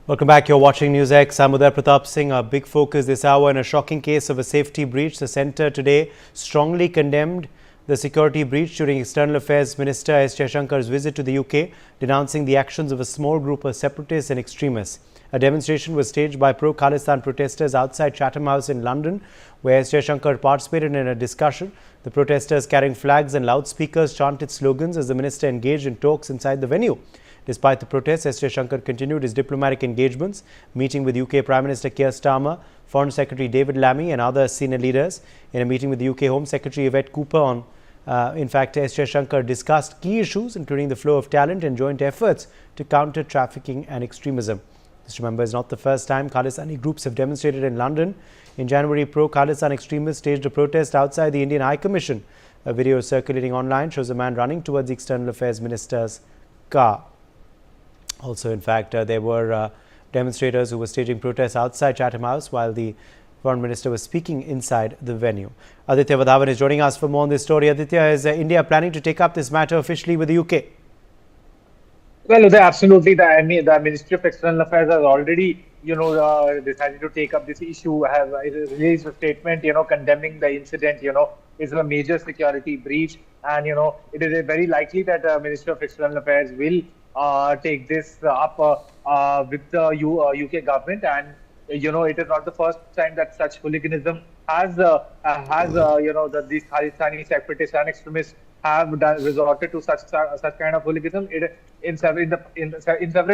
Welcome back. You're watching NewsX. I'm Uday Pratap Singh. Our big focus this hour in a shocking case of a safety breach. The centre today strongly condemned the security breach during External Affairs Minister S. Jaishankar's visit to the UK, denouncing the actions of a small group of separatists and extremists. A demonstration was staged by Pro-Khalistan protesters outside Chatham House in London, where S. Jaishankar participated in a discussion. The protesters, carrying flags and loudspeakers, chanted slogans as the minister engaged in talks inside the venue. Despite the protests, S. Jaishankar continued his diplomatic engagements, meeting with UK Prime Minister Keir Starmer, Foreign Secretary David Lammy and other senior leaders. In a meeting with the UK Home Secretary Yvette Cooper in fact, S. Jaishankar discussed key issues including the flow of talent and joint efforts to counter trafficking and extremism. This, remember, is not the first time Khalistani groups have demonstrated in London. In January, pro-Khalistan extremists staged a protest outside the Indian High Commission. A video circulating online shows a man running towards the External Affairs Minister's car. Also, in fact, there were demonstrators who were staging protests outside Chatham House while the Foreign Minister was speaking inside the venue. Aditya Vadhavan is joining us for more on this story. Aditya, is India planning to take up this matter officially with the UK? Well, absolutely. The Ministry of External Affairs has already, decided to take up this issue, have released a statement, condemning the incident. It's a major security breach. And, it is very likely that the Ministry of External Affairs will take this up with the UK government. And, it is not the first time that such hooliganism has these Khalistani separatists and extremists have resorted to such kind of hooliganism. In several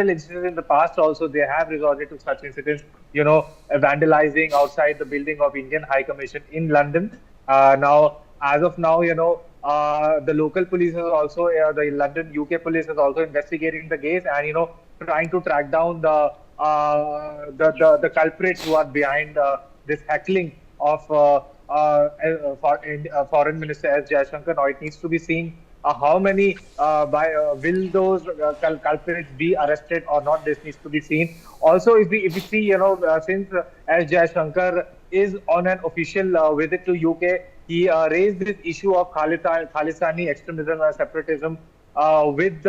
instances in the past also they have resorted to such incidents, vandalizing outside the building of Indian High Commission in London. Now, as of now, the local police is also, the London UK police is also investigating the case and, trying to track down the culprits who are behind this heckling of Foreign Minister S. Jaishankar. Now it needs to be seen how many will those culprits be arrested or not. This needs to be seen. Also, if we see, since S. Jaishankar is on an official visit to UK, he raised this issue of Khalistani extremism and separatism with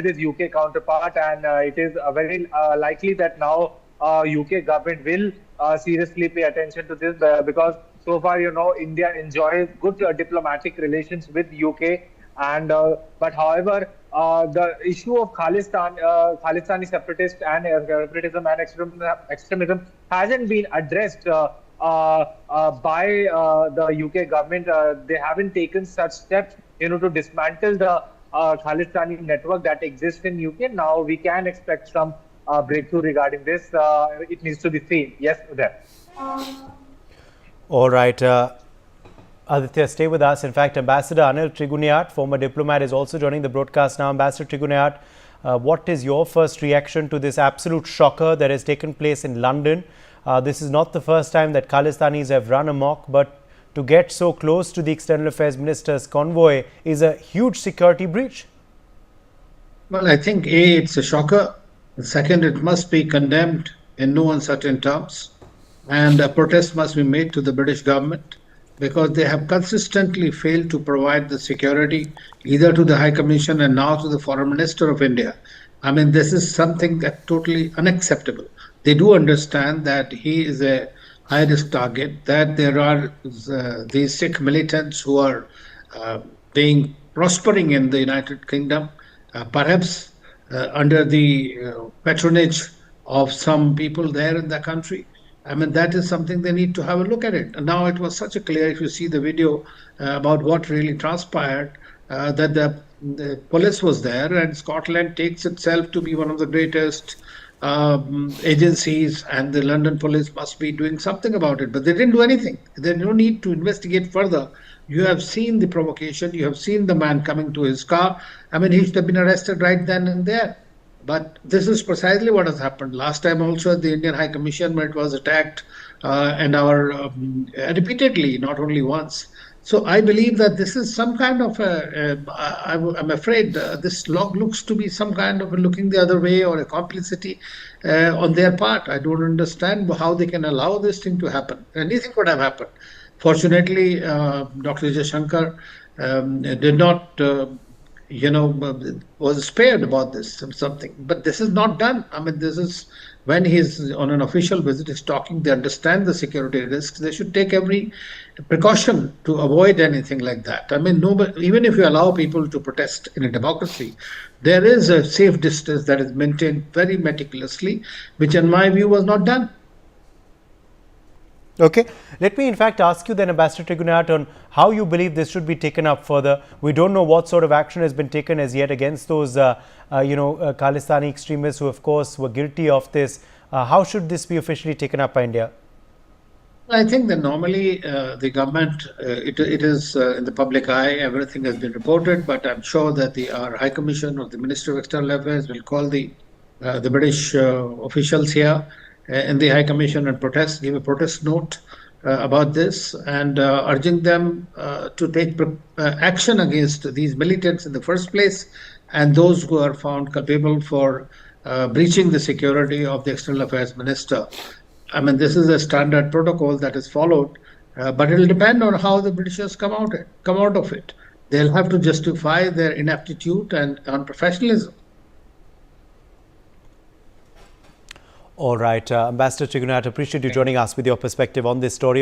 his UK counterpart, and it is very likely that now UK government will seriously pay attention to this because so far, India enjoys good diplomatic relations with UK, and but however, the issue of Khalistani separatist and separatism and extremism hasn't been addressed by the UK government. They haven't taken such steps, to dismantle the Khalistani network that exists in UK. Now we can expect some breakthrough regarding this. It needs to be seen. Yes, there. All right. Aditya, stay with us. In fact, Ambassador Anil Triguniyat, former diplomat, is also joining the broadcast now. Ambassador Triguniyat, what is your first reaction to this absolute shocker that has taken place in London? This is not the first time that Khalistanis have run amok, but to get so close to the External Affairs Minister's convoy is a huge security breach. Well, I think A, it's a shocker. Second, it must be condemned in no uncertain terms. And a protest must be made to the British government because they have consistently failed to provide the security either to the High Commission and now to the Foreign Minister of India. I mean, this is something that's totally unacceptable. They do understand that he is a high-risk target, that there are these Sikh militants who are prospering in the United Kingdom, perhaps under the patronage of some people there in the country. I mean, that is something they need to have a look at it. And now it was such a clear, if you see the video about what really transpired, that the police was there, and Scotland takes itself to be one of the greatest agencies, and the London police must be doing something about it. But they didn't do anything. There's no need to investigate further. You have seen the provocation. You have seen the man coming to his car. I mean, he should have been arrested right then and there. But this is precisely what has happened. Last time also at the Indian High Commission, when it was attacked, and repeatedly, not only once. So I believe that this is some kind of I'm afraid this looks to be some kind of looking the other way or a complicity on their part. I don't understand how they can allow this thing to happen. Anything could have happened. Fortunately, Dr. Jaishankar did not was spared about this or something. But this is not done. I mean, this is when he's on an official visit, he's talking, they understand the security risks. They should take every precaution to avoid anything like that. I mean, nobody, even if you allow people to protest in a democracy, there is a safe distance that is maintained very meticulously, which in my view was not done. Okay, let me in fact ask you then, Ambassador Tigunat, on how you believe this should be taken up further. We don't know what sort of action has been taken as yet against those, Khalistani extremists who, of course, were guilty of this. How should this be officially taken up by India? I think that normally the government, it is in the public eye, everything has been reported, but I'm sure that our High Commission or the Minister of External Affairs will call the British officials here in the High Commission and give a protest note about this and urging them to take action against these militants in the first place and those who are found culpable for breaching the security of the External Affairs Minister. I mean, this is a standard protocol that is followed, but it will depend on how the Britishers come out of it. They'll have to justify their inaptitude and unprofessionalism. All right, Ambassador Tigunat, appreciate you joining us with your perspective on this story.